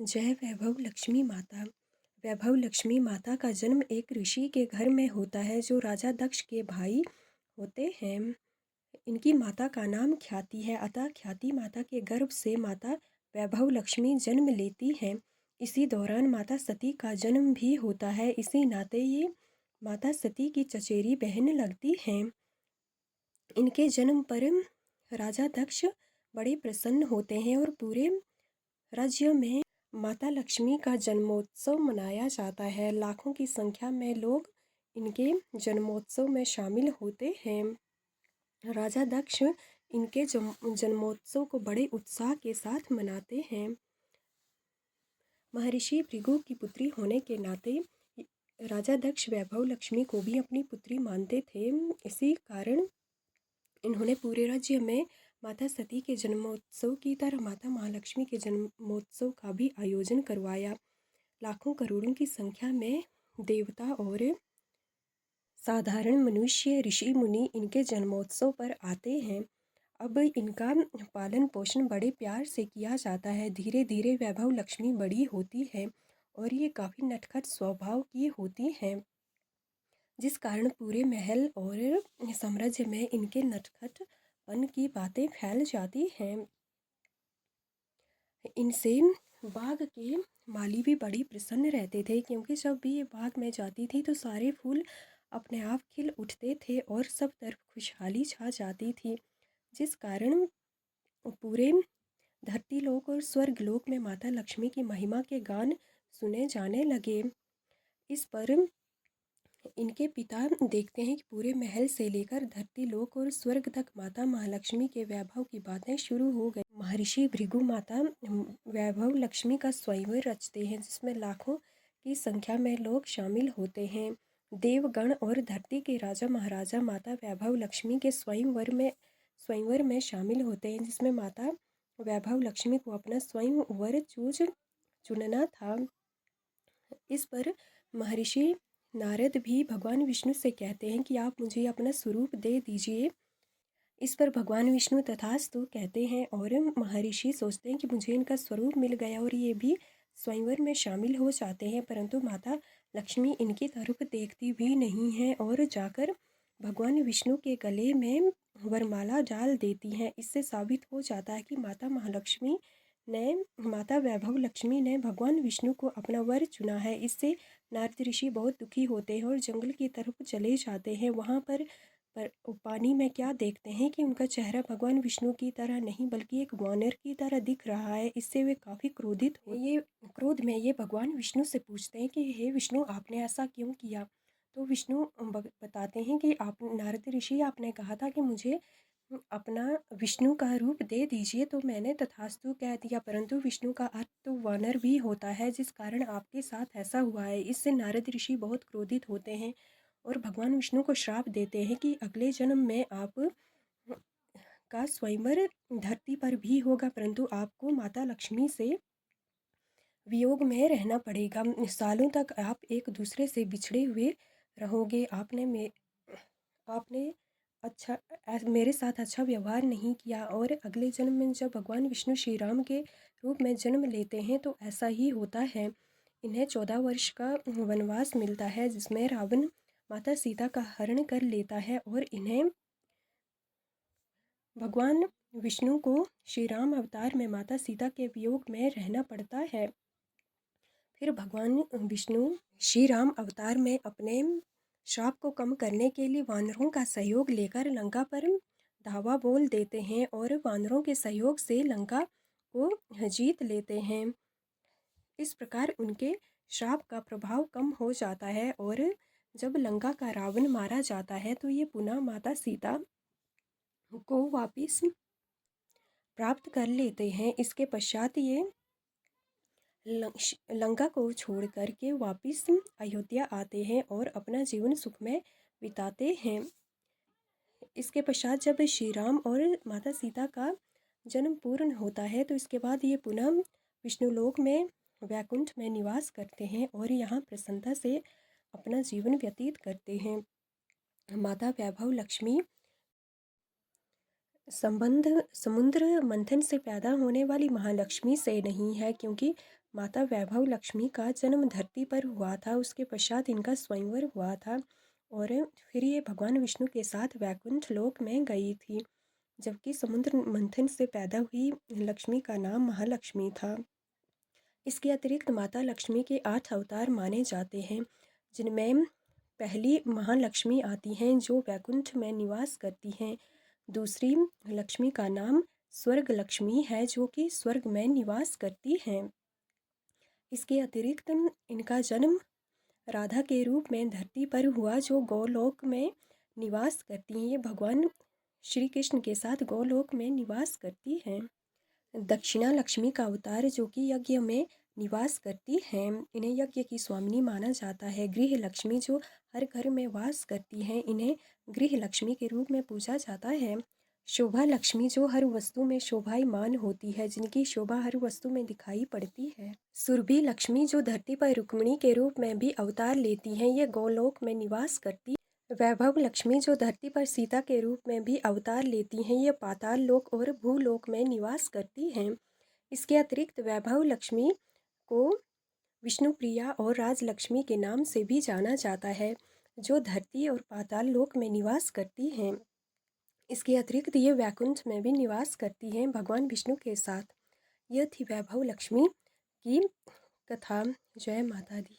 जय वैभव लक्ष्मी माता। वैभव लक्ष्मी माता का जन्म एक ऋषि के घर में होता है जो राजा दक्ष के भाई होते हैं। इनकी माता का नाम ख्याति है, अतः ख्याति माता के गर्भ से माता वैभव लक्ष्मी जन्म लेती हैं। इसी दौरान माता सती का जन्म भी होता है। इसी नाते ये माता सती की चचेरी बहन लगती हैं। इनके जन्म पर राजा दक्ष बड़े प्रसन्न होते हैं और पूरे राज्य में माता लक्ष्मी का जन्मोत्सव मनाया जाता है। लाखों की संख्या में लोग इनके जन्मोत्सव में शामिल होते हैं। राजा दक्ष इनके जन्मोत्सव को बड़े उत्साह के साथ मनाते हैं। महर्षि भृगु की पुत्री होने के नाते राजा दक्ष वैभव लक्ष्मी को भी अपनी पुत्री मानते थे। इसी कारण इन्होंने पूरे राज्य में माता सती के जन्मोत्सव की तरह माता महालक्ष्मी के जन्मोत्सव का भी आयोजन करवाया। लाखों करोड़ों की संख्या में देवता और साधारण मनुष्य, ऋषि मुनि इनके जन्मोत्सव पर आते हैं। अब इनका पालन पोषण बड़े प्यार से किया जाता है। धीरे धीरे वैभव लक्ष्मी बड़ी होती है और ये काफ़ी नटखट स्वभाव की होती हैं, जिस कारण पूरे महल और साम्राज्य में इनके नटखटपन की बातें फैल जाती हैं। इनसे बाग के माली भी बड़ी प्रसन्न रहते थे, क्योंकि जब भी ये बाग में जाती थी तो सारे फूल अपने आप खिल उठते थे और सब तरफ खुशहाली छा जाती थी, जिस कारण पूरे धरती लोक और स्वर्ग लोक में माता लक्ष्मी की महिमा के गान सुने जाने लगे। इस पर इनके पिता देखते हैं कि पूरे महल से लेकर धरती लोक और स्वर्ग तक माता महालक्ष्मी के वैभव की बातें शुरू हो गई। महर्षि भृगु माता वैभव लक्ष्मी का स्वयंवर रचते हैं, जिसमें लाखों की संख्या में लोग शामिल होते हैं। देवगण और धरती के राजा महाराजा माता वैभव लक्ष्मी के स्वयंवर में शामिल होते हैं, जिसमें माता वैभव लक्ष्मी को अपना स्वयंवर चुनना था। इस पर महर्षि नारद भी भगवान विष्णु से कहते हैं कि आप मुझे अपना स्वरूप दे दीजिए। इस पर भगवान विष्णु तथास्तु कहते हैं और महर्षि सोचते हैं कि मुझे इनका स्वरूप मिल गया और ये भी स्वयंवर में शामिल हो जाते हैं, परंतु माता लक्ष्मी इनकी तरफ देखती भी नहीं है और जाकर भगवान विष्णु के गले में वरमाला डाल देती हैं। इससे साबित हो जाता है कि माता वैभव लक्ष्मी ने भगवान विष्णु को अपना वर चुना है। इससे नारद ऋषि बहुत दुखी होते हैं और जंगल की तरफ चले जाते हैं। वहाँ पर पानी में क्या देखते हैं कि उनका चेहरा भगवान विष्णु की तरह नहीं बल्कि एक वानर की तरह दिख रहा है। इससे वे काफ़ी क्रोधित हो ये क्रोध में ये भगवान विष्णु से पूछते हैं कि हे विष्णु, आपने ऐसा क्यों किया। तो विष्णु बताते हैं कि आप नारद ऋषि, आपने कहा था कि मुझे अपना विष्णु का रूप दे दीजिए, तो मैंने तथास्तु कह दिया, परंतु विष्णु का अर्थ तो वानर भी होता है, जिस कारण आपके साथ ऐसा हुआ है। इससे नारद ऋषि बहुत क्रोधित होते हैं और भगवान विष्णु को श्राप देते हैं कि अगले जन्म में आप का स्वयंवर धरती पर भी होगा, परंतु आपको माता लक्ष्मी से वियोग में रहना पड़ेगा। सालों तक आप एक दूसरे से बिछड़े हुए रहोगे। आपने मेरे साथ अच्छा व्यवहार नहीं किया। और अगले जन्म में जब भगवान विष्णु श्री राम के रूप में जन्म लेते हैं तो ऐसा ही होता है। इन्हें 14 वर्ष का वनवास मिलता है, जिसमें रावण माता सीता का हरण कर लेता है और इन्हें भगवान विष्णु को श्री राम अवतार में माता सीता के वियोग में रहना पड़ता है। फिर भगवान विष्णु श्री राम अवतार में अपने श्राप को कम करने के लिए वानरों का सहयोग लेकर लंका पर धावा बोल देते हैं और वानरों के सहयोग से लंका को जीत लेते हैं। इस प्रकार उनके श्राप का प्रभाव कम हो जाता है और जब लंका का रावण मारा जाता है तो ये पुनः माता सीता को वापिस प्राप्त कर लेते हैं। इसके पश्चात ये लंका को छोड़ कर के वापिस अयोध्या आते हैं और अपना जीवन सुख में बिताते हैं। इसके पश्चात जब श्री राम और माता सीता का जन्म पूर्ण होता है तो इसके बाद ये पुनः विष्णुलोक में वैकुंठ में निवास करते हैं और यहाँ प्रसन्नता से अपना जीवन व्यतीत करते हैं। माता वैभव लक्ष्मी संबंध समुद्र मंथन से पैदा होने वाली महालक्ष्मी से नहीं है, क्योंकि माता वैभव लक्ष्मी का जन्म धरती पर हुआ था। उसके पश्चात इनका स्वयंवर हुआ था और फिर ये भगवान विष्णु के साथ वैकुंठ लोक में गई थी। जबकि समुद्र मंथन से पैदा हुई लक्ष्मी का नाम महालक्ष्मी था। इसके अतिरिक्त माता लक्ष्मी के 8 अवतार माने जाते हैं, जिनमें पहली महालक्ष्मी आती हैं जो वैकुंठ में निवास करती हैं। दूसरी लक्ष्मी का नाम स्वर्ग लक्ष्मी है जो कि स्वर्ग में निवास करती हैं। इसके अतिरिक्त इनका जन्म राधा के रूप में धरती पर हुआ जो गोलोक में निवास करती हैं। ये भगवान श्री कृष्ण के साथ गोलोक में निवास करती हैं। दक्षिणा लक्ष्मी का अवतार जो कि यज्ञ में निवास करती हैं। इन्हें यज्ञ की स्वामिनी माना जाता है। गृह लक्ष्मी जो हर घर में वास करती हैं, इन्हें गृह लक्ष्मी के रूप में पूजा जाता है। शोभा लक्ष्मी जो हर वस्तु में शोभायमान होती है, जिनकी शोभा हर वस्तु में दिखाई पड़ती है। सुरभि लक्ष्मी जो धरती पर रुक्मिणी के रूप में भी अवतार लेती हैं, ये गोलोक में निवास करती। वैभव लक्ष्मी जो धरती पर सीता के रूप में भी अवतार लेती हैं, ये पाताल लोक और भूलोक में निवास करती हैं। इसके अतिरिक्त वैभव लक्ष्मी को विष्णुप्रिया और राजलक्ष्मी के नाम से भी जाना जाता है, जो धरती और पाताल लोक में निवास करती हैं। इसके अतिरिक्त ये वैकुंठ में भी निवास करती हैं भगवान विष्णु के साथ। यह थी वैभव लक्ष्मी की कथा। जय माता दी।